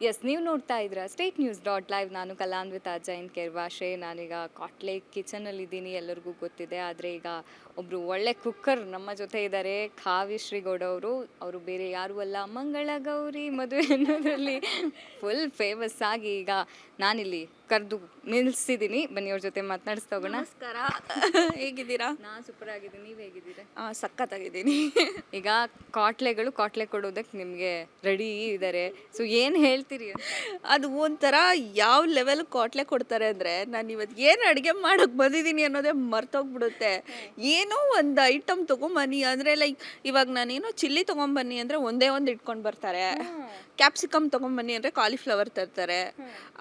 S, ನೀವು ನೋಡ್ತಾ ಇದ್ದೀರಾ ಸ್ಟೇಟ್ ನ್ಯೂಸ್ ಡಾಟ್ ಲೈವ್. ನಾನು ಕಲಾನ್ವಿತಾ ಜೈನ್ ಕೆರ್ವಾಶೆ. ನಾನೀಗ ಕಾಟ್ಲೆ ಕಿಚನಲ್ಲಿದ್ದೀನಿ, ಎಲ್ಲರಿಗೂ ಗೊತ್ತಿದೆ. ಆದರೆ ಈಗ ಒಬ್ಬರು ಒಳ್ಳೆ ಕುಕ್ಕರ್ ನಮ್ಮ ಜೊತೆ ಇದ್ದಾರೆ, ಕಾವ್ಯಶ್ರೀ ಗೌಡ ಅವರು. ಅವರು ಬೇರೆ ಯಾರೂ ಅಲ್ಲ, ಮಂಗಳ ಗೌರಿ ಮದುವೆ ಅನ್ನೋದ್ರಲ್ಲಿ ಫುಲ್ ಫೇಮಸ್ ಆಗಿ ಈಗ ನಾನಿಲ್ಲಿ ಕರೆದು ನಿಲ್ಲಿಸಿದ್ದೀನಿ. ಬನ್ನಿ ಅವ್ರ ಜೊತೆ ಮಾತನಾಡಿಸ್ತಾ ಹೋಗೋಣ. ನಮಸ್ಕಾರ. ಹೇಗಿದ್ದೀರಾ? ನಾನು ಸೂಪರ್ ಆಗಿದ್ದೀನಿ, ನೀವು ಹೇಗಿದ್ದೀರಾ? ಸಖತ್ತಾಗಿದ್ದೀನಿ. ಈಗ ಕಾಟ್ಲೆ ಕೊಡೋದಕ್ಕೆ ನಿಮಗೆ ರೆಡಿ ಇದ್ದಾರೆ. ಸೊ ಏನು ಹೇಳ್ತೀರಿ? ಅದು ಒಂಥರ ಯಾವ ಲೆವೆಲ್ ಕಾಟ್ಲೆ ಕೊಡ್ತಾರೆ ಅಂದರೆ, ನಾನು ಇವತ್ತು ಏನು ಅಡುಗೆ ಮಾಡೋಕ್ಕೆ ಬಂದಿದ್ದೀನಿ ಅನ್ನೋದೇ ಮರ್ತೋಗ್ಬಿಡುತ್ತೆ. ಏನೋ ಒಂದು ಐಟಮ್ ತೊಗೊಂಬನ್ನಿ ಅಂದರೆ, ಲೈಕ್ ಇವಾಗ ನಾನೇನೋ ಚಿಲ್ಲಿ ತೊಗೊಂಬನ್ನಿ ಅಂದರೆ ಒಂದೇ ಒಂದು ಇಟ್ಕೊಂಡು ಬರ್ತಾರೆ. ಕ್ಯಾಪ್ಸಿಕಮ್ ತೊಗೊಂಬನ್ನಿ ಅಂದರೆ ಕಾಲಿಫ್ಲವರ್ ತರ್ತಾರೆ.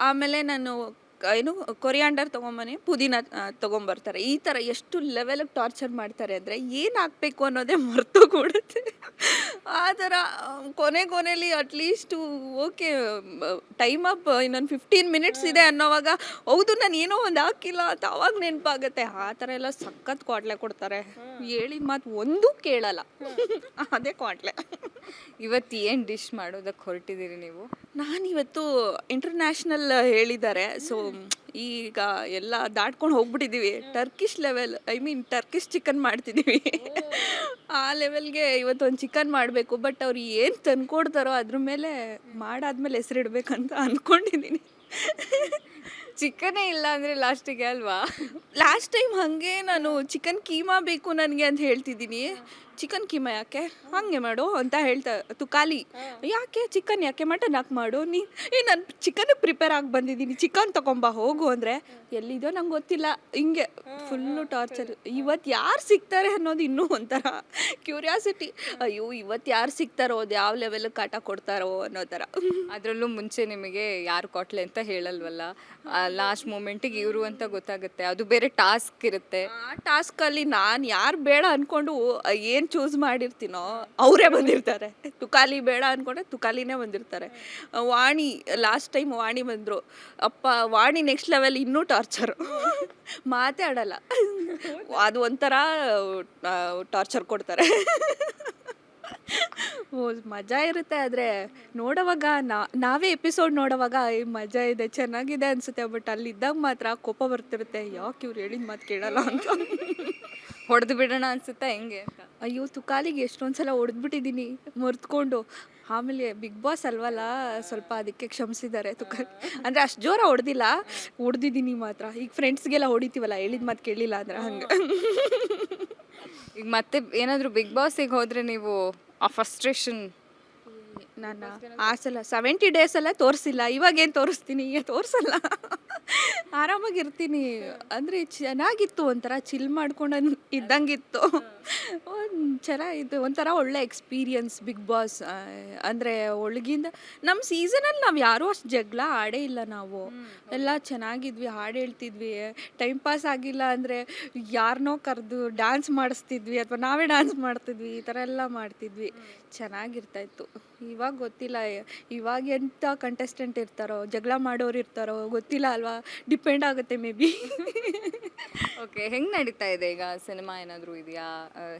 ಆಮೇಲೆ ನಾನು ಏನು ಕೊರಿಯಾಂಡರ್ ತೊಗೊಂಬನ್ನಿ, ಪುದೀನ ತೊಗೊಂಬರ್ತಾರೆ. ಈ ಥರ ಎಷ್ಟು ಲೆವೆಲಿಗೆ ಟಾರ್ಚರ್ ಮಾಡ್ತಾರೆ ಅಂದರೆ, ಏನು ಹಾಕಬೇಕು ಅನ್ನೋದೇ ಮರ್ತೋಗ್ಬಿಡುತ್ತೆ. ಆ ಥರ ಕೊನೆಯಲ್ಲಿ ಅಟ್ಲೀಸ್ಟು ಓಕೆ ಟೈಮ್ ಅಪ್, ಇನ್ನೊಂದು 15 ಮಿನಿಟ್ಸ್ ಇದೆ ಅನ್ನೋವಾಗ ಹೌದು ನಾನು ಏನೋ ಒಂದು ಹಾಕಿಲ್ಲ ಅಂತ ಅವಾಗ ನೆನಪಾಗುತ್ತೆ. ಆ ಥರ ಎಲ್ಲ ಸಖತ್ ಕ್ವಾಟ್ಲೆ ಕೊಡ್ತಾರೆ. ಹೇಳಿದ ಮಾತು ಒಂದೂ ಕೇಳಲ್ಲ. ಅದೇ ಕ್ವಾಟ್ಲೆ. ಇವತ್ತು ಏನು ಡಿಶ್ ಮಾಡೋದಕ್ಕೆ ಹೊರಟಿದ್ದೀರಿ ನೀವು? ನಾನಿವತ್ತು ಇಂಟರ್ನ್ಯಾಷನಲ್ ಹೇಳಿದ್ದಾರೆ. ಸೊ ಈಗ ಎಲ್ಲ ದಾಟ್ಕೊಂಡು ಹೋಗ್ಬಿಟ್ಟಿದ್ದೀವಿ. Turkish level, I mean Turkish chicken ಮಾಡ್ತಿದ್ದೀವಿ. ಆ ಲೆವೆಲ್ಗೆ ಇವತ್ತೊಂದು ಚಿಕನ್ ಮಾಡಬೇಕು. ಬಟ್ ಅವ್ರು ಏನು ತಂದ್ಕೊಡ್ತಾರೋ ಅದ್ರ ಮೇಲೆ ಮಾಡಾದ್ಮೇಲೆ ಹೆಸರಿಡ್ಬೇಕಂತ ಅಂದ್ಕೊಂಡಿದ್ದೀನಿ. ಚಿಕನೇ ಇಲ್ಲ ಅಂದರೆ ಲಾಸ್ಟಿಗೆ ಅಲ್ವಾ? ಲಾಸ್ಟ್ ಟೈಮ್ ಹಾಗೆ ನಾನು ಚಿಕನ್ ಕೀಮಾ ಬೇಕು ನನಗೆ ಅಂತ ಹೇಳ್ತಿದ್ದೀನಿ. ಚಿಕನ್ ಕೀಮಾ ಯಾಕೆ ಹಾಗೆ ಮಾಡು ಅಂತ ಹೇಳ್ತಾ ತುಕಾಲಿ, ಯಾಕೆ ಚಿಕನ್ ಯಾಕೆ ಮಟನ್ ಯಾಕೆ ಮಾಡು ನಾನು ಚಿಕನ್ ಪ್ರಿಪೇರ್ ಆಗಿ ಬಂದಿದ್ದೀನಿ, ಚಿಕನ್ ತೊಗೊಂಬ ಹೋಗು ಅಂದರೆ ಎಲ್ಲಿದೋ ನಂಗೆ ಗೊತ್ತಿಲ್ಲ. ಹಿಂಗೆ ಫುಲ್ಲು ಟಾರ್ಚರ್. ಇವತ್ತು ಯಾರು ಸಿಗ್ತಾರೆ ಅನ್ನೋದು ಇನ್ನೂ ಒಂಥರ ಕ್ಯೂರಿಯಾಸಿಟಿ. ಅಯ್ಯೋ ಇವತ್ತು ಯಾರು ಸಿಗ್ತಾರೋ, ಅದು ಯಾವ ಲೆವೆಲಿಗೆ ಕಾಟ ಕೊಡ್ತಾರೋ ಅನ್ನೋ ಥರ. ಅದರಲ್ಲೂ ಮುಂಚೆ ನಿಮಗೆ ಯಾರು ಕೊಟ್ಲೆ ಅಂತ ಹೇಳಲ್ವಲ್ಲ, ಲಾಸ್ಟ್ ಮೂಮೆಂಟಿಗೆ ಇವರು ಅಂತ ಗೊತ್ತಾಗುತ್ತೆ. ಅದು ಬೇರೆ ಟಾಸ್ಕ್ ಇರುತ್ತೆ. ಆ ಟಾಸ್ಕಲ್ಲಿ ನಾನು ಯಾರು ಬೇಡ ಅಂದ್ಕೊಂಡು ಏನು ಚೂಸ್ ಮಾಡಿರ್ತೀನೋ ಅವರೇ ಬಂದಿರ್ತಾರೆ. ತುಕಾಲಿ ಬೇಡ ಅಂದ್ಕೊಂಡ್ರೆ ತುಕಾಲಿನೇ ಬಂದಿರ್ತಾರೆ. ವಾಣಿ ಲಾಸ್ಟ್ ಟೈಮ್ ವಾಣಿ ಬಂದರು. ಅಪ್ಪ ವಾಣಿ ನೆಕ್ಸ್ಟ್ ಲೆವೆಲ್ ಇನ್ನೂ ಟಾರ್ಚರು. ಮಾತೇ ಆಡಲ್ಲ. ಅದು ಒಂಥರ ಟಾರ್ಚರ್ ಕೊಡ್ತಾರೆ. ಮಜಾ ಇರುತ್ತೆ. ಆದರೆ ನೋಡೋವಾಗ ನಾವೇ ಎಪಿಸೋಡ್ ನೋಡೋವಾಗ ಮಜಾ ಇದೆ, ಚೆನ್ನಾಗಿದೆ ಅನಿಸುತ್ತೆ. ಬಟ್ ಅಲ್ಲಿದ್ದಾಗ ಮಾತ್ರ ಕೋಪ ಬರ್ತಿರುತ್ತೆ, ಯಾಕೆ ಇವ್ರು ಹೇಳಿದ ಮಾತು ಕೇಳಲ್ಲ ಅಂತ. ಹೊಡೆದು ಬಿಡೋಣ ಅನ್ಸುತ್ತಾ ಹೆಂಗೆ ಅಂತ? ಅಯ್ಯೋ ತುಕಾಲಿಗೆ ಎಷ್ಟೊಂದು ಸಲ ಹೊಡೆದ್ಬಿಟ್ಟಿದ್ದೀನಿ ಮರ್ತ್ಕೊಂಡು. ಆಮೇಲೆ ಬಿಗ್ ಬಾಸ್ ಅಲ್ವಲ್ಲ, ಸ್ವಲ್ಪ ಅದಕ್ಕೆ ಕ್ಷಮಿಸಿದ್ದಾರೆ ತುಕಾಲಿ. ಅಂದರೆ ಅಷ್ಟು ಜೋರ ಹೊಡೆದಿದ್ದೀನಿ ಮಾತ್ರ. ಈಗ ಫ್ರೆಂಡ್ಸ್ಗೆಲ್ಲ ಹೊಡಿತೀವಲ್ಲ, ಹೇಳಿದ ಮಾತು ಕೇಳಿಲ್ಲ ಅಂದ್ರೆ ಹಂಗೆ. ಈಗ ಮತ್ತೆ ಏನಾದರೂ ಬಿಗ್ ಬಾಸಿಗೆ ಹೋದರೆ ನೀವು ಆ ಫ್ರಸ್ಟ್ರೇಷನ್? ನಾನು ಆ ಸಲ 70 ಡೇಸ್ ಎಲ್ಲ ತೋರಿಸಿಲ್ಲ. ಇವಾಗೇನು ತೋರಿಸ್ತೀನಿ, ಈಗ ತೋರಿಸಲ್ಲ. ಆರಾಮಾಗಿರ್ತೀನಿ. ಅಂದರೆ ಚೆನ್ನಾಗಿತ್ತು, ಒಂಥರ ಚಿಲ್ ಮಾಡ್ಕೊಂಡು ಇದ್ದಂಗಿತ್ತು. ಚೆನ್ನಾಗಿತ್ತು, ಒಂಥರ ಒಳ್ಳೆ ಎಕ್ಸ್ಪೀರಿಯನ್ಸ್ ಬಿಗ್ ಬಾಸ್. ಅಂದರೆ ಒಳಗಿಂದ ನಮ್ಮ ಸೀಸನಲ್ಲಿ ನಾವು ಯಾರೂ ಅಷ್ಟು ಜಗಳ ಆಡೇ ಇಲ್ಲ. ನಾವು ಎಲ್ಲ ಚೆನ್ನಾಗಿದ್ವಿ, ಹಾಡು ಹೇಳ್ತಿದ್ವಿ. ಟೈಮ್ ಪಾಸ್ ಆಗಿಲ್ಲ ಅಂದರೆ ಯಾರನ್ನೋ ಕರೆದು ಡ್ಯಾನ್ಸ್ ಮಾಡಿಸ್ತಿದ್ವಿ, ಅಥವಾ ನಾವೇ ಡ್ಯಾನ್ಸ್ ಮಾಡ್ತಿದ್ವಿ. ಈ ಥರ ಎಲ್ಲ ಮಾಡ್ತಿದ್ವಿ, ಚೆನ್ನಾಗಿರ್ತಾಯಿತ್ತು. ಇವಾಗ ಗೊತ್ತಿಲ್ಲ, ಇವಾಗ ಎಂಥ ಕಂಟೆಸ್ಟೆಂಟ್ ಇರ್ತಾರೋ, ಜಗಳ ಮಾಡೋರು ಇರ್ತಾರೋ ಗೊತ್ತಿಲ್ಲ ಅಲ್ವಾ, ಡಿಪೆಂಡ್ ಆಗುತ್ತೆ ಮೇ ಬಿ. ಓಕೆ, ಹೆಂಗೆ ನಡೀತಾ ಇದೆ ಈಗ? ಸಿನಿಮಾ ಏನಾದರೂ ಇದೆಯಾ?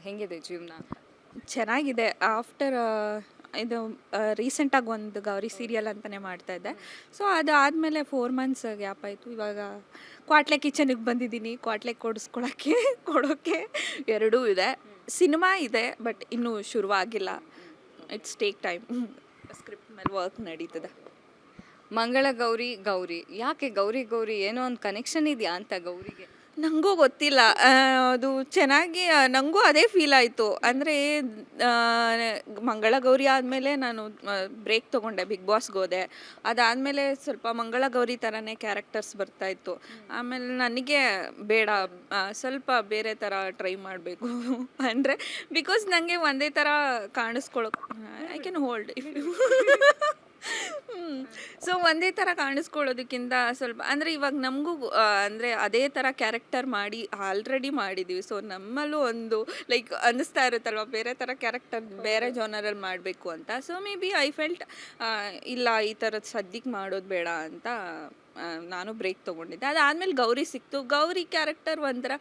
ಹೆಂಗಿದೆ ಜೀವನ? ಚೆನ್ನಾಗಿದೆ. ಆಫ್ಟರ್ ಇದು ರೀಸೆಂಟಾಗಿ ಒಂದು ಗೌರಿ ಸೀರಿಯಲ್ ಅಂತಲೇ ಮಾಡ್ತಾಯಿದ್ದೆ. ಸೊ ಅದಾದಮೇಲೆ 4 ಮಂತ್ಸ್ ಗ್ಯಾಪ್ ಆಯಿತು. ಇವಾಗ ಕ್ವಾಟ್ಲೆ ಕಿಚನಿಗೆ ಬಂದಿದ್ದೀನಿ. ಕ್ವಾಟ್ಲೆ ಕೊಡೋಕ್ಕೆ ಎರಡೂ ಇದೆ. ಸಿನಿಮಾ ಇದೆ, ಬಟ್ ಇನ್ನೂ ಶುರುವಾಗಿಲ್ಲ. It's take time. ಸ್ಕ್ರಿಪ್ಟ್ ಮೇಲೆ ವರ್ಕ್ ನಡೀತದೆ. ಮಂಗಳ ಗೌರಿ ಗೌರಿ ಯಾಕೆ ಗೌರಿ ಏನೋ ಒಂದು ಕನೆಕ್ಷನ್ ಇದೆಯಾ ಅಂತ ಗೌರಿಗೆ? ನನಗೂ ಗೊತ್ತಿಲ್ಲ. ಅದು ಚೆನ್ನಾಗಿ ನನಗೂ ಅದೇ ಫೀಲ್ ಆಯಿತು. ಅಂದರೆ ಮಂಗಳ ಗೌರಿ ಆದಮೇಲೆ ನಾನು ಬ್ರೇಕ್ ತೊಗೊಂಡೆ, ಬಿಗ್ ಬಾಸ್ಗೆ ಹೋದೆ. ಅದಾದಮೇಲೆ ಸ್ವಲ್ಪ ಮಂಗಳ ಗೌರಿ ಥರನೇ ಕ್ಯಾರೆಕ್ಟರ್ಸ್ ಬರ್ತಾಯಿತ್ತು. ಆಮೇಲೆ ನನಗೆ ಬೇಡ, ಸ್ವಲ್ಪ ಬೇರೆ ಥರ ಟ್ರೈ ಮಾಡಬೇಕು. ಅಂದರೆ ಬಿಕಾಸ್ ನನಗೆ ಒಂದೇ ಥರ ಕಾಣಿಸ್ಕೊಳ್ಳೋಕೆ I can hold if so ಒಂದೇ ಥರ ಕಾಣಿಸ್ಕೊಳ್ಳೋದಕ್ಕಿಂತ ಸ್ವಲ್ಪ ಅಂದರೆ ಇವಾಗ ನಮಗೂ ಅಂದರೆ ಅದೇ ಥರ ಕ್ಯಾರೆಕ್ಟರ್ ಮಾಡಿ ಆಲ್ರೆಡಿ ಮಾಡಿದ್ದೀವಿ. ಸೊ ನಮ್ಮಲ್ಲೂ ಒಂದು ಲೈಕ್ ಅನ್ನಿಸ್ತಾ ಇರುತ್ತಲ್ವ, ಬೇರೆ ಥರ ಕ್ಯಾರೆಕ್ಟರ್ ಬೇರೆ ಜಾನರಲ್ಲಿ ಮಾಡಬೇಕು ಅಂತ. So may be I felt ಇಲ್ಲ, ಈ ಥರದ್ದು ಸದ್ಯಕ್ಕೆ ಮಾಡೋದು ಬೇಡ ಅಂತ ನಾನು ಬ್ರೇಕ್ ತೊಗೊಂಡಿದ್ದೆ. ಅದಾದಮೇಲೆ ಗೌರಿ ಸಿಕ್ತು. ಗೌರಿ ಕ್ಯಾರೆಕ್ಟರ್ ಒಂಥರ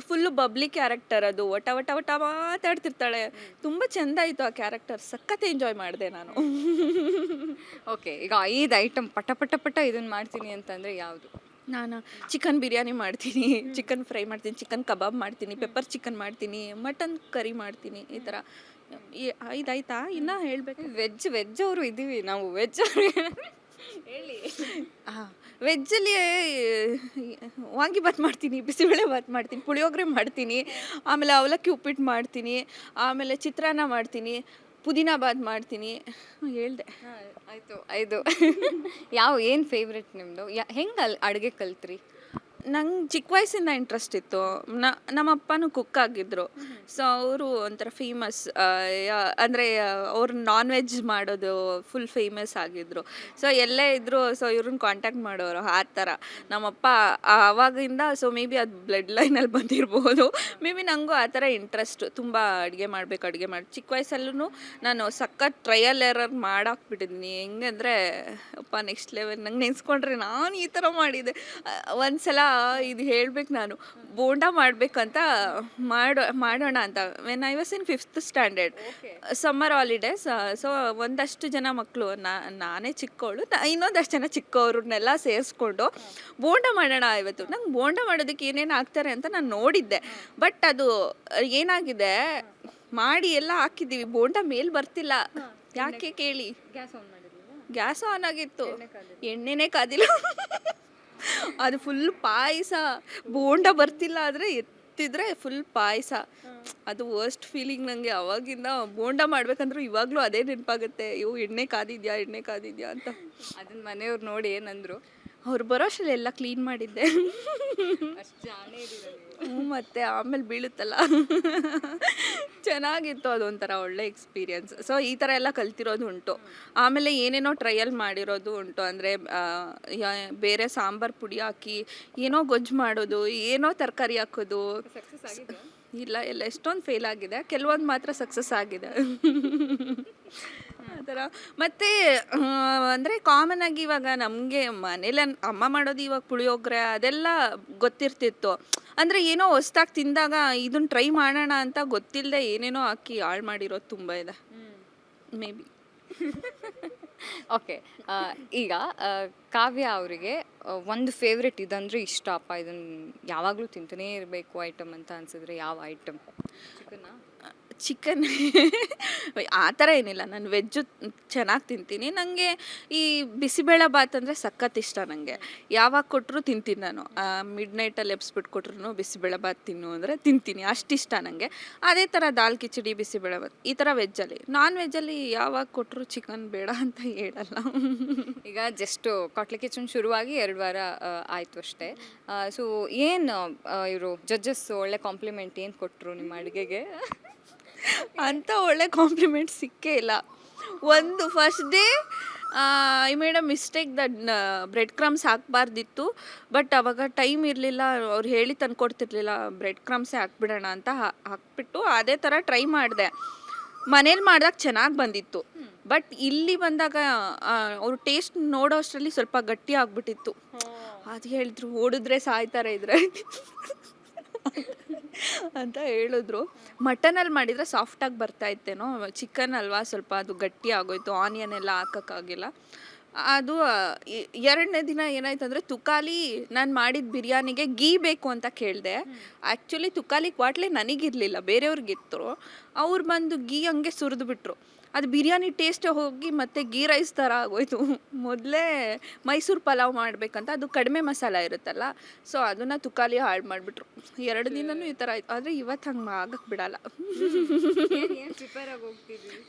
ಫುಲ್ಲು ಬಬ್ಲಿ ಕ್ಯಾರೆಕ್ಟರ್ ಅದು, ವಟ ವಟ ವಟ ಮಾತಾಡ್ತಿರ್ತಾಳೆ. ತುಂಬ ಚೆಂದ ಇತ್ತು ಆ ಕ್ಯಾರೆಕ್ಟರ್, ಸಖತ್ ಎಂಜಾಯ್ ಮಾಡಿದೆ ನಾನು. ಓಕೆ, ಈಗ 5 ಐಟಮ್ ಪಟ ಪಟ ಪಟ ಇದನ್ನು ಮಾಡ್ತೀನಿ ಅಂತಂದರೆ ಯಾವುದು? ನಾನು ಚಿಕನ್ ಬಿರಿಯಾನಿ ಮಾಡ್ತೀನಿ, ಚಿಕನ್ ಫ್ರೈ ಮಾಡ್ತೀನಿ, ಚಿಕನ್ ಕಬಾಬ್ ಮಾಡ್ತೀನಿ, ಪೆಪ್ಪರ್ ಚಿಕನ್ ಮಾಡ್ತೀನಿ, ಮಟನ್ ಕರಿ ಮಾಡ್ತೀನಿ, ಈ ಥರ. 5 ಆಯ್ತಾ, ಇನ್ನೂ ಹೇಳಬೇಕು? ವೆಜ್ ಅವರು ಇದ್ದೀವಿ ನಾವು, ವೆಜ್ ಅವರು ಹೇಳಿ. ಹಾಂ, ವೆಜ್ಜಲ್ಲಿ ವಾಂಗಿಭಾತ್ ಮಾಡ್ತೀನಿ, ಬಿಸಿಬೇಳೆ ಭಾತ್ ಮಾಡ್ತೀನಿ, ಪುಳಿಯೋಗರೆ ಮಾಡ್ತೀನಿ, ಆಮೇಲೆ ಅವಲಕ್ಕಿ ಉಪ್ಪಿಟ್ಟು ಮಾಡ್ತೀನಿ, ಆಮೇಲೆ ಚಿತ್ರಾನ್ನ ಮಾಡ್ತೀನಿ, ಪುದೀನ ಬಾತ್ ಮಾಡ್ತೀನಿ. ಹೇಳ್ದೆ. ಆಯಿತು 5. ಏನು ಫೇವ್ರೆಟ್ ನಿಮ್ಮದು? ಹೆಂಗೆ ಅಡುಗೆ ಕಲ್ತ್ರಿ? ನಂಗೆ ಚಿಕ್ಕ ವಯಸ್ಸಿಂದ ಇಂಟ್ರೆಸ್ಟ್ ಇತ್ತು. ನಮ್ಮ ಅಪ್ಪನೂ ಕುಕ್ ಆಗಿದ್ದರು. ಸೊ ಅವರು ಒಂಥರ ಫೇಮಸ್, ಅಂದರೆ ಅವ್ರು ನಾನ್ ವೆಜ್ ಮಾಡೋದು ಫುಲ್ ಫೇಮಸ್ ಆಗಿದ್ದರು. ಸೊ ಎಲ್ಲೇ ಇದ್ದರು, ಸೊ ಇವ್ರನ್ನ ಕಾಂಟ್ಯಾಕ್ಟ್ ಮಾಡೋರು ಆ ಥರ. ನಮ್ಮಪ್ಪ ಆವಾಗಿಂದ, ಸೊ ಮೇ ಬಿ ಅದು ಬ್ಲಡ್ ಲೈನಲ್ಲಿ ಬಂದಿರ್ಬೋದು. ಮೇ ಬಿ ನನಗೂ ಆ ಥರ ಇಂಟ್ರೆಸ್ಟು, ತುಂಬ ಅಡುಗೆ ಮಾಡಿ ಚಿಕ್ಕ ವಯಸ್ಸಲ್ಲೂ ನಾನು ಸಖತ್ ಟ್ರಯಲ್ ಎರರ್ ಮಾಡಾಕ್ಬಿಟ್ಟಿದ್ದೀನಿ. ಹೆಂಗಂದರೆ ಅಪ್ಪ ನೆಕ್ಸ್ಟ್ ಲೆವೆಲ್. ನಂಗೆ ನೆನೆಸ್ಕೊಂಡ್ರೆ ನಾನು ಈ ಥರ ಮಾಡಿದ್ದೆ. ಒಂದು ಸಲ ಇದು ಹೇಳ್ಬೇಕು, ನಾನು ಬೋಂಡ ಮಾಡಬೇಕಂತ ಮಾಡೋಣ ಅಂತ when I was in 5th standard, summer holidays. So ಒಂದಷ್ಟು ಜನ ಮಕ್ಕಳು, ನಾನೇ ಚಿಕ್ಕವಳು, ಇನ್ನೊಂದಷ್ಟು ಜನ ಚಿಕ್ಕವ್ರನ್ನೆಲ್ಲ ಸೇರಿಸ್ಕೊಂಡು ಬೋಂಡ ಮಾಡೋಣ ಇವತ್ತು. ನಂಗೆ ಬೋಂಡ ಮಾಡೋದಕ್ಕೆ ಏನೇನು ಹಾಕ್ತಾರೆ ಅಂತ ನಾನು ನೋಡಿದ್ದೆ. ಬಟ್ ಅದು ಏನಾಗಿದೆ, ಮಾಡಿ ಎಲ್ಲ ಹಾಕಿದ್ದೀವಿ, ಬೋಂಡ ಮೇಲೆ ಬರ್ತಿಲ್ಲ. ಯಾಕೆ ಕೇಳಿ? ಗ್ಯಾಸ್ ಆನ್ ಆಗಿತ್ತು, ಎಣ್ಣೆನೇ ಕಾದಿಲ್ಲ. ಅದು ಫುಲ್ ಪಾಯಸ, ಬೋಂಡ ಬರ್ತಿಲ್ಲ ಆದರೆ ಎತ್ತಿದ್ರೆ ಫುಲ್ ಪಾಯಸ. ಅದು ವರ್ಸ್ಟ್ ಫೀಲಿಂಗ್ ನನಗೆ. ಅವಾಗಿಂದ ಬೋಂಡ ಮಾಡ್ಬೇಕಂದ್ರೂ ಇವಾಗಲೂ ಅದೇ ನೆನಪಾಗುತ್ತೆ. ಅಯ್ಯೋ ಎಣ್ಣೆ ಕಾದಿದ್ಯಾ ಅಂತ. ಅದನ್ನ ಮನೆಯವ್ರು ನೋಡಿ ಏನಂದ್ರು? ಅವ್ರು ಬರೋಷ್ಟರಲ್ಲಿ ಎಲ್ಲ ಕ್ಲೀನ್ ಮಾಡಿದ್ದೆ. ಮತ್ತು ಆಮೇಲೆ ಬೀಳುತ್ತಲ್ಲ. ಚೆನ್ನಾಗಿತ್ತು, ಅದೊಂಥರ ಒಳ್ಳೆ ಎಕ್ಸ್ಪೀರಿಯನ್ಸ್. ಸೊ ಈ ಥರ ಎಲ್ಲ ಕಲ್ತಿರೋದು ಉಂಟು. ಆಮೇಲೆ ಏನೇನೋ ಟ್ರಯಲ್ ಮಾಡಿರೋದು ಉಂಟು. ಅಂದರೆ ಬೇರೆ ಸಾಂಬಾರು ಪುಡಿ ಹಾಕಿ ಏನೋ ಗೊಜ್ಜು ಮಾಡೋದು, ಏನೋ ತರಕಾರಿ ಹಾಕೋದು. ಇಲ್ಲ ಎಷ್ಟೊಂದು ಫೇಲ್ ಆಗಿದೆ, ಕೆಲವೊಂದು ಮಾತ್ರ ಸಕ್ಸಸ್ ಆಗಿದೆ. ಆ ಥರ. ಮತ್ತು ಅಂದರೆ ಕಾಮನ್ ಆಗಿ ಇವಾಗ ನಮಗೆ ಮನೇಲಿ ಅಮ್ಮ ಮಾಡೋದು ಇವಾಗ ಪುಳಿಯೋಗರೆ ಅದೆಲ್ಲ ಗೊತ್ತಿರ್ತಿತ್ತು. ಅಂದರೆ ಏನೋ ಹೊಸ್ದಾಗಿ ತಿಂದಾಗ ಇದನ್ನು ಟ್ರೈ ಮಾಡೋಣ ಅಂತ ಗೊತ್ತಿಲ್ಲದೆ ಏನೇನೋ ಹಾಕಿ ಹಾಳು ಮಾಡಿರೋದು ತುಂಬ ಇದೆ, ಮೇ ಬಿ. ಓಕೆ, ಈಗ ಕಾವ್ಯ ಅವರಿಗೆ ಒಂದು ಫೇವ್ರೆಟ್ ಇದಂದ್ರೆ ಇಷ್ಟಪ್ಪ, ಇದನ್ನು ಯಾವಾಗಲೂ ತಿಂತಾನೇ ಇರಬೇಕು ಐಟಮ್ ಅಂತ ಅನ್ಸಿದ್ರೆ ಯಾವ ಐಟಮ್? ಚಿಕನ್. ಆ ಥರ ಏನಿಲ್ಲ, ನಾನು ವೆಜ್ಜು ಚೆನ್ನಾಗಿ ತಿಂತೀನಿ. ನನಗೆ ಈ ಬಿಸಿಬೇಳೆ ಭಾತ್ ಅಂದರೆ ಸಖತ್ ಇಷ್ಟ. ನನಗೆ ಯಾವಾಗ ಕೊಟ್ಟರು ತಿಂತೀನಿ ನಾನು. ಮಿಡ್ ನೈಟಲ್ಲಿ ಎಬ್ಸ್ಬಿಟ್ಟು ಕೊಟ್ರು ಬಿಸಿಬೇಳೆ ಭಾತ್ ತಿನ್ನು ಅಂದರೆ ತಿಂತೀನಿ, ಅಷ್ಟಿಷ್ಟ ನನಗೆ. ಅದೇ ಥರ ದಾಲ್ ಕಿಚಡಿ, ಬಿಸಿಬೇಳೆ ಭಾತ್, ಈ ಥರ ವೆಜ್ಜಲ್ಲಿ. ನಾನ್ ವೆಜ್ಜಲ್ಲಿ ಯಾವಾಗ ಕೊಟ್ಟರು ಚಿಕನ್ ಬೇಡ ಅಂತ ಹೇಳಲ್ಲ. ಈಗ ಜಸ್ಟ್ ಕೊಟ್ಲೆ ಕಿಚನ್ ಶುರುವಾಗಿ 2 ವಾರ ಆಯಿತು ಅಷ್ಟೇ. ಸೊ ಏನು ಇವರು ಜಡ್ಜಸ್ ಒಳ್ಳೆ ಕಾಂಪ್ಲಿಮೆಂಟ್ ಏನು ಕೊಟ್ಟರು ನಿಮ್ಮ ಅಡುಗೆಗೆ? ಅಂಥ ಒಳ್ಳೆ ಕಾಂಪ್ಲಿಮೆಂಟ್ ಸಿಕ್ಕೇ ಇಲ್ಲ. ಒಂದು first day I made a mistake, that bread crumbs ಹಾಕಬಾರ್ದಿತ್ತು. ಬಟ್ ಅವಾಗ ಟೈಮ್ ಇರಲಿಲ್ಲ, ಅವ್ರು ಹೇಳಿ ತಂದ್ಕೊಡ್ತಿರ್ಲಿಲ್ಲ. ಬ್ರೆಡ್ ಕ್ರಮ್ಸೇ ಹಾಕ್ಬಿಡೋಣ ಅಂತ ಹಾಕ್ಬಿಟ್ಟು ಅದೇ ಥರ ಟ್ರೈ ಮಾಡಿದೆ. ಮನೇಲಿ ಮಾಡಿದಾಗ ಚೆನ್ನಾಗಿ ಬಂದಿತ್ತು. ಬಟ್ ಇಲ್ಲಿ ಬಂದಾಗ ಅವ್ರು ಟೇಸ್ಟ್ ನೋಡೋ ಅಷ್ಟರಲ್ಲಿ ಸ್ವಲ್ಪ ಗಟ್ಟಿ ಆಗಿಬಿಟ್ಟಿತ್ತು. ಅದು ಹೇಳಿದ್ರು, ಓಡಿದ್ರೆ ಸಾಯ್ತಾರೆ ಇದ್ರೆ ಅಂತ ಹೇಳಿದ್ರು. ಮಟನಲ್ಲಿ ಮಾಡಿದರೆ ಸಾಫ್ಟಾಗಿ ಬರ್ತಾ ಇತ್ತೇನೋ, ಚಿಕನ್ ಅಲ್ವಾ ಸ್ವಲ್ಪ ಅದು ಗಟ್ಟಿ ಆಗೋಯ್ತು, ಆನಿಯನ್ ಎಲ್ಲ ಹಾಕೋಕ್ಕಾಗಿಲ್ಲ. ಅದು 2ನೇ ದಿನ ಏನಾಯ್ತು ಅಂದರೆ, ತುಕಾಲಿ ನಾನು ಮಾಡಿದ ಬಿರಿಯಾನಿಗೆ ಗೀ ಬೇಕು ಅಂತ ಕೇಳಿದೆ. ಆ್ಯಕ್ಚುಲಿ ತುಕಾಲಿ ಕ್ವಾಟ್ಲೆ ನನಗಿರಲಿಲ್ಲ, ಬೇರೆಯವ್ರಿಗಿತ್ತು. ಅವ್ರು ಬಂದು ಗೀ ಹಂಗೆ ಸುರಿದು ಬಿಟ್ರು. ಅದು ಬಿರಿಯಾನಿ ಟೇಸ್ಟ್ ಹೋಗಿ ಮತ್ತೆ ಗೀ ರೈಸ್ ಥರ ಆಗೋಯ್ತು. ಮೊದಲೇ ಮೈಸೂರು ಪಲಾವ್ ಮಾಡಬೇಕಂತ, ಅದು ಕಡಿಮೆ ಮಸಾಲ ಇರುತ್ತಲ್ಲ, ಸೊ ಅದನ್ನು ತುಕಾಲಿ ಹಾಳು ಮಾಡಿಬಿಟ್ರು. 2 ದಿನವೂ ಈ ಥರ ಆಯಿತು. ಆದರೆ ಇವತ್ತು ಹಂಗೆ ಆಗಕ್ಕೆ ಬಿಡಲ್ಲ.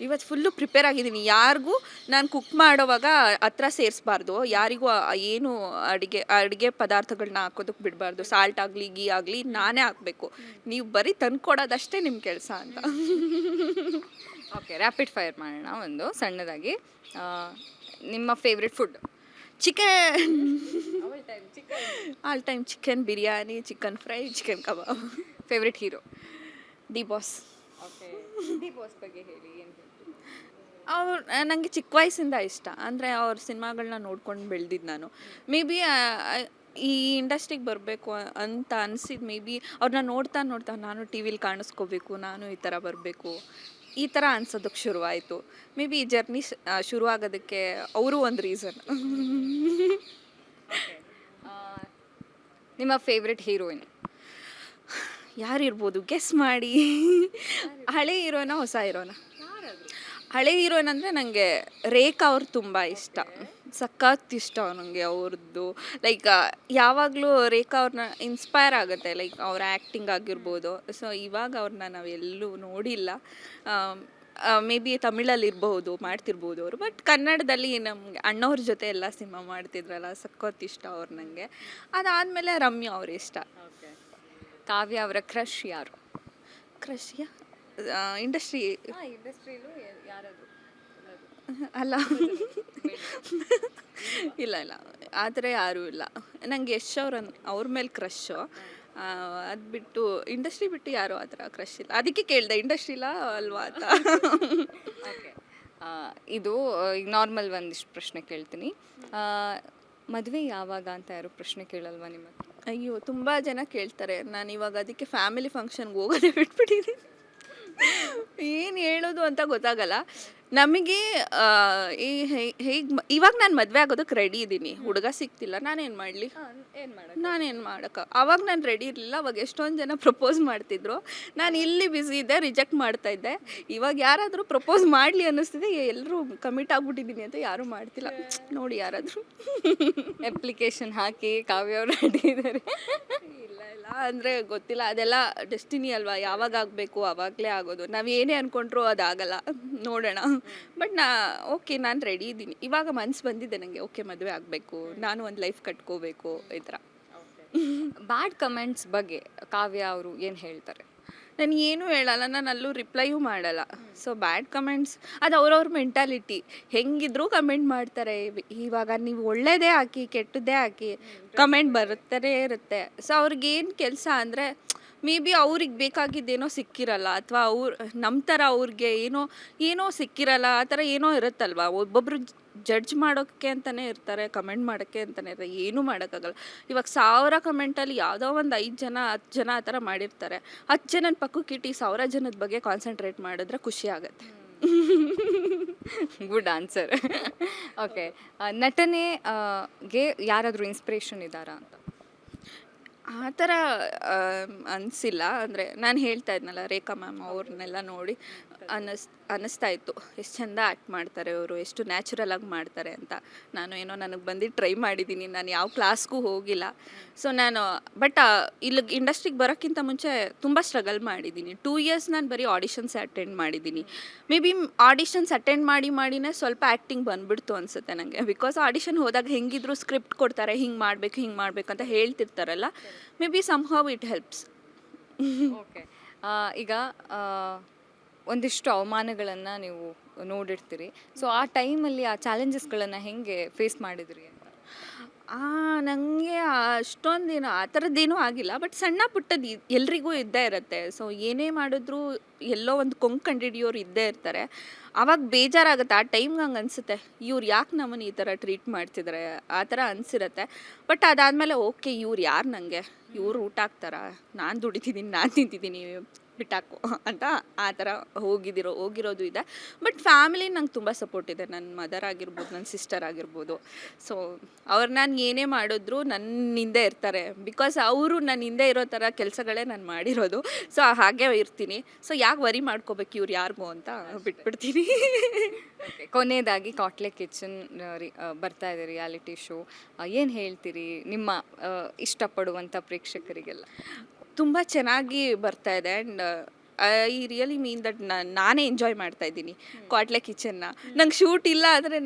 ಇವತ್ತು ಫುಲ್ಲು ಪ್ರಿಪೇರ್ ಆಗಿದ್ದೀನಿ. ಯಾರಿಗೂ ನಾನು ಕುಕ್ ಮಾಡೋವಾಗ ಹತ್ರ ಸೇರಿಸ್ಬಾರ್ದು, ಯಾರಿಗೂ ಏನು ಅಡುಗೆ ಪದಾರ್ಥಗಳನ್ನ ಹಾಕೋದಕ್ಕೆ ಬಿಡಬಾರ್ದು. ಸಾಲ್ಟ್ ಆಗಲಿ ಗೀ ಆಗಲಿ ನಾನೇ ಹಾಕಬೇಕು, ನೀವು ಬರೀ ತಂದ್ಕೊಡೋದಷ್ಟೇ ನಿಮ್ಮ ಕೆಲಸ ಅಂತ. ಓಕೆ, ರ್ಯಾಪಿಡ್ ಫೈರ್ ಮಾಡೋಣ ಒಂದು ಸಣ್ಣದಾಗಿ. ನಿಮ್ಮ favourite food? Chicken. All time chicken biryani, chicken fry, chicken kebab. Favourite hero? D boss. Okay, D boss ಬಗ್ಗೆ ಹೇಳಿ. ಏನು ಅವ್ರು ನನಗೆ ಚಿಕ್ಕ ವಯಸ್ಸಿಂದ ಇಷ್ಟ. ಅಂದರೆ ಅವ್ರ ಸಿನಿಮಾಗಳನ್ನ ನೋಡ್ಕೊಂಡು ಬೆಳೆದಿದ್ದು ನಾನು. ಮೇ ಬಿ ಈ ಇಂಡಸ್ಟ್ರಿಗೆ ಬರಬೇಕು ಅಂತ ಅನಿಸಿದ್ದು ಮೇ ಬಿ ಅವ್ರನ್ನ ನೋಡ್ತಾ ನೋಡ್ತಾ ನಾನು ಟಿ ವಿಲಿ ಕಾಣಿಸ್ಕೋಬೇಕು, ನಾನು ಈ ಥರ ಬರಬೇಕು, ಈ ಥರ ಅನ್ಸೋದಕ್ಕೆ ಶುರುವಾಯಿತು. ಮೇ ಬಿ ಈ ಜರ್ನಿ ಶುರು ಆಗೋದಕ್ಕೆ ಅವರು ಒಂದು ರೀಸನ್. ನಿಮ್ಮ ಫೇವ್ರೆಟ್ ಹೀರೋಯಿನ್? ಯಾರಿರ್ಬೋದು ಗೆಸ್ ಮಾಡಿ. ಹಳೆ ಹೀರೋನ ಹೊಸ ಹೀರೋನ? ಹಳೆ ಹೀರೋಯಿನ್ ಅಂದರೆ ನನಗೆ ರೇಖಾ ಅವ್ರು ತುಂಬ ಇಷ್ಟ. ಸಖತ್ ಇಷ್ಟ ನನಗೆ ಅವ್ರದ್ದು. ಲೈಕ್ ಯಾವಾಗಲೂ ರೇಖಾ ಅವ್ರನ್ನ ಇನ್ಸ್ಪೈರ್ ಆಗುತ್ತೆ. ಲೈಕ್ ಅವ್ರ ಆ್ಯಕ್ಟಿಂಗ್ ಆಗಿರ್ಬೋದು. ಸೊ ಇವಾಗ ಅವ್ರನ್ನ ನಾವು ಎಲ್ಲೂ ನೋಡಿಲ್ಲ. ಮೇ ಬಿ ತಮಿಳಲ್ಲಿ ಇರ್ಬೋದು, ಮಾಡ್ತಿರ್ಬೋದು ಅವರು. ಬಟ್ ಕನ್ನಡದಲ್ಲಿ ನಮಗೆ ಅಣ್ಣವ್ರ ಜೊತೆ ಎಲ್ಲ ಸಿನಿಮಾ ಮಾಡ್ತಿದ್ರಲ್ಲ, ಸಖತ್ ಇಷ್ಟ ಅವ್ರು ನನಗೆ. ಅದಾದಮೇಲೆ ರಮ್ಯಾ ಅವ್ರು ಇಷ್ಟ. ಕಾವ್ಯ ಅವರ ಕ್ರಶ್ ಯಾರು? ಕ್ರಶ್ಯ ಇಂಡಸ್ಟ್ರಿ ಇಂಡಸ್ಟ್ರಿಲೂ ಯಾರಾದರೂ? ಅಲ್ಲ. ಇಲ್ಲ ಇಲ್ಲ, ಆ ಥರ ಯಾರೂ ಇಲ್ಲ. ನನಗೆ ಯಶ್ ಅವ್ರ ಮೇಲೆ ಕ್ರಶ್ಶು. ಅದು ಬಿಟ್ಟು ಇಂಡಸ್ಟ್ರಿ ಬಿಟ್ಟು ಯಾರೂ ಆ ಥರ ಕ್ರಶ್ ಇಲ್ಲ. ಅದಕ್ಕೆ ಕೇಳಿದೆ ಇಂಡಸ್ಟ್ರಿ ಇಲ್ಲ ಅಲ್ವಾ ಅಂತ. ಓಕೆ, ಇದು ಈಗ ನಾರ್ಮಲ್ ಒಂದಿಷ್ಟು ಪ್ರಶ್ನೆ ಕೇಳ್ತೀನಿ. ಮದುವೆ ಯಾವಾಗ ಅಂತ ಯಾರು ಪ್ರಶ್ನೆ ಕೇಳಲ್ವಾ ನಿಮಗೆ? ಅಯ್ಯೋ, ತುಂಬ ಜನ ಕೇಳ್ತಾರೆ. ನಾನು ಇವಾಗ ಅದಕ್ಕೆ ಫ್ಯಾಮಿಲಿ ಫಂಕ್ಷನ್ಗೆ ಹೋಗೋದೇ ಬಿಟ್ಬಿಟ್ಟಿದ್ದೀನಿ. ಏನು ಹೇಳೋದು ಅಂತ ಗೊತ್ತಾಗಲ್ಲ ನಮಗೆ. ಹೇಗೆ ಇವಾಗ ನಾನು ಮದುವೆ ಆಗೋದಕ್ಕೆ ರೆಡಿ ಇದ್ದೀನಿ, ಹುಡುಗ ಸಿಗ್ತಿಲ್ಲ, ನಾನೇನು ಮಾಡಲಿ? ನಾನೇನು ಮಾಡೋಕ್ಕೆ? ಅವಾಗ ನಾನು ರೆಡಿ ಇರಲಿಲ್ಲ. ಅವಾಗ ಎಷ್ಟೊಂದು ಜನ ಪ್ರಪೋಸ್ ಮಾಡ್ತಿದ್ರು, ನಾನು ಇಲ್ಲಿ ಬ್ಯುಸಿ ಇದ್ದೆ, ರಿಜೆಕ್ಟ್ ಮಾಡ್ತಾಯಿದ್ದೆ. ಇವಾಗ ಯಾರಾದರೂ ಪ್ರಪೋಸ್ ಮಾಡಲಿ ಅನ್ನಿಸ್ತಿದೆ. ಎಲ್ಲರೂ ಕಮಿಟ್ ಆಗಿಬಿಟ್ಟಿದ್ದೀನಿ ಅಂತ ಯಾರೂ ಮಾಡ್ತಿಲ್ಲ. ನೋಡಿ ಯಾರಾದರೂ ಅಪ್ಲಿಕೇಶನ್ ಹಾಕಿ ಕಾವ್ಯ ಅವರು ರೆಡಿ ಇದ್ದಾರೆ. ಇಲ್ಲ ಇಲ್ಲ ಅಂದರೆ ಗೊತ್ತಿಲ್ಲ, ಅದೆಲ್ಲ ಡೆಸ್ಟಿನಿ ಅಲ್ವಾ, ಯಾವಾಗ ಆಗಬೇಕು ಆವಾಗಲೇ ಆಗೋದು. ನಾವು ಏನೇ ಅಂದ್ಕೊಂಡ್ರೂ ಅದಾಗಲ್ಲ, ನೋಡೋಣ. ಬಟ್ ಓಕೆ, ನಾನು ರೆಡಿ ಇದ್ದೀನಿ. ಇವಾಗ ಮನ್ಸು ಬಂದಿದೆ ನನಗೆ, ಓಕೆ ಮದುವೆ ಆಗಬೇಕು, ನಾನು ಒಂದು ಲೈಫ್ ಕಟ್ಕೋಬೇಕು ಈ ಥರ. ಬ್ಯಾಡ್ ಕಮೆಂಟ್ಸ್ ಬಗ್ಗೆ ಕಾವ್ಯ ಅವರು ಏನು ಹೇಳ್ತಾರೆ? ನಾನು ಏನೂ ಹೇಳಲ್ಲ, ನಾನು ಅಲ್ಲೂ ರಿಪ್ಲೈಯೂ ಮಾಡಲ್ಲ. ಸೊ ಬ್ಯಾಡ್ ಕಮೆಂಟ್ಸ್ ಅದು ಅವ್ರವ್ರ ಮೆಂಟಾಲಿಟಿ, ಹೆಂಗಿದ್ರೂ ಕಮೆಂಟ್ ಮಾಡ್ತಾರೆ. ಇವಾಗ ನೀವು ಒಳ್ಳೆಯದೇ ಹಾಕಿ ಕೆಟ್ಟದ್ದೇ ಹಾಕಿ ಕಮೆಂಟ್ ಬರುತ್ತಲೇ ಇರುತ್ತೆ. ಸೊ ಅವ್ರಿಗೇನು ಕೆಲಸ ಅಂದರೆ ಮೇ ಬಿ ಅವ್ರಿಗೆ ಬೇಕಾಗಿದ್ದೇನೋ ಸಿಕ್ಕಿರಲ್ಲ, ಅಥವಾ ನಮ್ಮ ಥರ ಅವ್ರಿಗೆ ಏನೋ ಸಿಕ್ಕಿರಲ್ಲ, ಆ ಥರ ಏನೋ ಇರುತ್ತಲ್ವ. ಒಬ್ಬೊಬ್ಬರು ಜಡ್ಜ್ ಮಾಡೋಕ್ಕೆ ಅಂತಲೇ ಇರ್ತಾರೆ, ಕಮೆಂಟ್ ಮಾಡೋಕ್ಕೆ ಅಂತಲೇ ಇರ್ತಾರೆ. ಏನೂ ಮಾಡೋಕ್ಕಾಗಲ್ಲ. ಇವಾಗ 1000 ಕಮೆಂಟಲ್ಲಿ ಯಾವುದೋ ಒಂದು 5 ಜನ 10 ಜನ ಆ ಥರ ಮಾಡಿರ್ತಾರೆ. 10 ಜನನ ಪಕ್ಕಕ್ಕಿಟ್ಟು 1000 ಜನದ ಬಗ್ಗೆ ಕಾನ್ಸಂಟ್ರೇಟ್ ಮಾಡಿದ್ರೆ ಖುಷಿ ಆಗುತ್ತೆ. Good answer. ಓಕೆ, ನಟನೆಗೆ ಯಾರಾದರೂ ಇನ್ಸ್ಪಿರೇಷನ್ ಇದ್ದಾರಾ ಅಂತ? ಆ ಥರ ಅನಿಸಿಲ್ಲ. ಅಂದರೆ ನಾನು ಹೇಳ್ತಾ ಇದ್ನಲ್ಲ, ರೇಖಾ ಮ್ಯಾಮ್ ಅವ್ರನ್ನೆಲ್ಲ ನೋಡಿ ಅನ್ನಿಸ್ತಾ ಇತ್ತು, ಎಷ್ಟು ಚೆಂದ ಆ್ಯಕ್ಟ್ ಮಾಡ್ತಾರೆ ಅವರು, ಎಷ್ಟು ನ್ಯಾಚುರಲ್ ಆಗಿ ಮಾಡ್ತಾರೆ ಅಂತ. ನಾನು ಏನೋ ನನಗೆ ಬಂದು ಟ್ರೈ ಮಾಡಿದ್ದೀನಿ, ನಾನು ಯಾವ ಕ್ಲಾಸ್ಗೂ ಹೋಗಿಲ್ಲ. ಸೊ ನಾನು ಬಟ್ ಇಲ್ಲಿ ಇಂಡಸ್ಟ್ರಿಗೆ ಬರೋಕ್ಕಿಂತ ಮುಂಚೆ ತುಂಬ ಸ್ಟ್ರಗಲ್ ಮಾಡಿದ್ದೀನಿ. 2 ಇಯರ್ಸ್ ನಾನು ಬರೀ ಆಡಿಷನ್ಸ್ ಅಟೆಂಡ್ ಮಾಡಿದ್ದೀನಿ. ಮೇ ಬಿ ಆಡಿಷನ್ಸ್ ಅಟೆಂಡ್ ಮಾಡಿನೇ ಸ್ವಲ್ಪ ಆ್ಯಕ್ಟಿಂಗ್ ಬಂದುಬಿಡ್ತು ಅನಿಸುತ್ತೆ ನನಗೆ. ಬಿಕಾಸ್ ಆಡಿಷನ್ ಹೋದಾಗ ಹೆಂಗಿದ್ರು ಸ್ಕ್ರಿಪ್ಟ್ ಕೊಡ್ತಾರೆ, ಹಿಂಗೆ ಮಾಡಬೇಕು ಅಂತ ಹೇಳ್ತಿರ್ತಾರಲ್ಲ. Maybe somehow it helps. Okay, ಈಗ ಒಂದಿಷ್ಟು ಅವಮಾನಗಳನ್ನು ನೀವು ನೋಡಿರ್ತೀರಿ. ಸೊ ಆ ಟೈಮಲ್ಲಿ ಆ ಚಾಲೆಂಜಸ್ಗಳನ್ನು ಹೆಂಗೆ ಫೇಸ್ ಮಾಡಿದ್ರಿ ಅಂತ? ನನಗೆ ಅಷ್ಟೊಂದೇನು ಆ ಥರದ್ದೇನೂ ಆಗಿಲ್ಲ. ಬಟ್ ಸಣ್ಣ ಪುಟ್ಟದ್ದು ಎಲ್ರಿಗೂ ಇದ್ದೇ ಇರುತ್ತೆ. ಸೊ ಏನೇ ಮಾಡಿದ್ರೂ ಎಲ್ಲೋ ಒಂದು ಕೊಂಕು ಕಂಡಿಡಿಯೋರು ಇದ್ದೇ ಇರ್ತಾರೆ. ಆವಾಗ ಬೇಜಾರಾಗುತ್ತೆ. ಆ ಟೈಮ್ಗೆ ಹಂಗೆ ಅನಿಸುತ್ತೆ, ಇವ್ರು ಯಾಕೆ ನಮ್ಮನ್ನು ಈ ಥರ ಟ್ರೀಟ್ ಮಾಡ್ತಿದ್ದಾರೆ ಆ ಥರ ಅನಿಸಿರುತ್ತೆ. ಬಟ್ ಅದಾದಮೇಲೆ ಓಕೆ, ಇವ್ರು ಯಾರು ನನಗೆ, ಇವ್ರು ಊಟ ಹಾಕ್ತಾರ, ನಾನು ದುಡಿತಿದ್ದೀನಿ, ನಾನು ತಿಂತಿದ್ದೀನಿ, ಬಿಟ್ಟಾಕು ಅಂತ ಆ ಥರ ಹೋಗಿರೋದು ಇದೆ. ಬಟ್ ಫ್ಯಾಮಿಲಿ ನಂಗೆ ತುಂಬ ಸಪೋರ್ಟ್ ಇದೆ. ನನ್ನ ಮದರ್ ಆಗಿರ್ಬೋದು, ನನ್ನ ಸಿಸ್ಟರ್ ಆಗಿರ್ಬೋದು. ಸೊ ಅವ್ರು ನಾನು ಏನೇ ಮಾಡಿದ್ರು ನನ್ನ ಹಿಂದೆ ಇರ್ತಾರೆ. ಬಿಕಾಸ್ ಅವರು ನನ್ನ ಹಿಂದೆ ಇರೋ ಥರ ಕೆಲಸಗಳೇ ನಾನು ಮಾಡಿರೋದು. ಸೊ ಹಾಗೆ ಇರ್ತೀನಿ. ಸೊ ಯಾಕೆ ವರಿ ಮಾಡ್ಕೋಬೇಕು ಇವ್ರು ಯಾರಿಗೂ ಅಂತ ಬಿಟ್ಬಿಡ್ತೀನಿ. ಕೊನೆಯದಾಗಿ ಕಾಟ್ಲೆ ಕಿಚನ್ ಬರ್ತಾ ಇದೆ ರಿಯಾಲಿಟಿ ಶೋ, ಏನು ಹೇಳ್ತೀರಿ ನಿಮ್ಮ ಇಷ್ಟಪಡುವಂಥ ಪ್ರೇಕ್ಷಕರಿಗೆಲ್ಲ? ತುಂಬ ಚೆನ್ನಾಗಿ ಬರ್ತಾ ಇದೆ. And I really mean that ನಾನೇ ಎಂಜಾಯ್ ಮಾಡ್ತಾ ಇದ್ದೀನಿ ಕಾಟ್ಲೆ ಕಿಚನ್ನ. ನಂಗೆ ಶೂಟ್ ಇಲ್ಲ ಅಂದ್ರೆ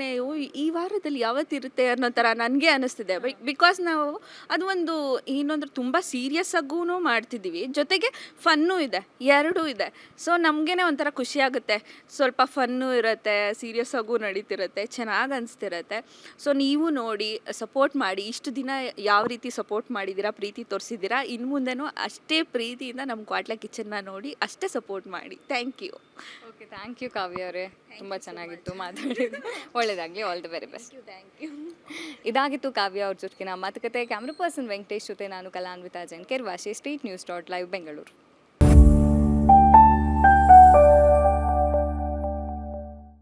ಈ ವಾರದಲ್ಲಿ ಯಾವತ್ತಿರುತ್ತೆ ಅನ್ನೋ ಥರ ನನಗೆ ಅನ್ನಿಸ್ತಿದೆ. ಬಿಕಾಸ್ ನಾವು ಅದು ಒಂದು ಏನಂದ್ರೆ ತುಂಬ ಸೀರಿಯಸ್ ಆಗೂ ಮಾಡ್ತಿದ್ದೀವಿ, ಜೊತೆಗೆ ಫನ್ನೂ ಇದೆ, ಎರಡೂ ಇದೆ. ಸೊ ನಮಗೇ ಒಂಥರ ಖುಷಿ ಆಗುತ್ತೆ. ಸ್ವಲ್ಪ ಫನ್ನೂ ಇರುತ್ತೆ, ಸೀರಿಯಸ್ ಆಗೂ ನಡೀತಿರುತ್ತೆ, ಚೆನ್ನಾಗಿ ಅನಿಸ್ತಿರುತ್ತೆ. ಸೊ ನೀವು ನೋಡಿ, ಸಪೋರ್ಟ್ ಮಾಡಿ. ಇಷ್ಟು ದಿನ ಯಾವ ರೀತಿ ಸಪೋರ್ಟ್ ಮಾಡಿದ್ದೀರಾ, ಪ್ರೀತಿ ತೋರಿಸಿದ್ದೀರಾ, ಇನ್ನು ಮುಂದೆನೂ ಅಷ್ಟೇ ಪ್ರೀತಿಯಿಂದ ನಮ್ಮ ಕಾಟ್ಲೆ ಕಿಚನ್ನ ನೋಡಿ, ಅಷ್ಟೇ ಅಷ್ಟೇ ಸಪೋರ್ಟ್ ಮಾಡಿ. Thank you. Okay, thank you Kavya ಅವರೇ, ತುಂಬ ಚೆನ್ನಾಗಿತ್ತು ಮಾತಾಡಿದ್ದು. ಒಳ್ಳೆಯದಾಗಲಿ, all the very best. Thank you. ಇದಾಗಿತ್ತು ಕಾವ್ಯ ಅವ್ರ ಜೊತೆಗಿನ ಮಾತುಕತೆ. ಕ್ಯಾಮ್ರಾ ಪರ್ಸನ್ ವೆಂಕಟೇಶ್ ಜೊತೆ ನಾನು ಕಲಾನ್ವಿತಾ ಜೈನ್, ಕೆರ್ವಾಶೆ, street news dot live, Bengaluru.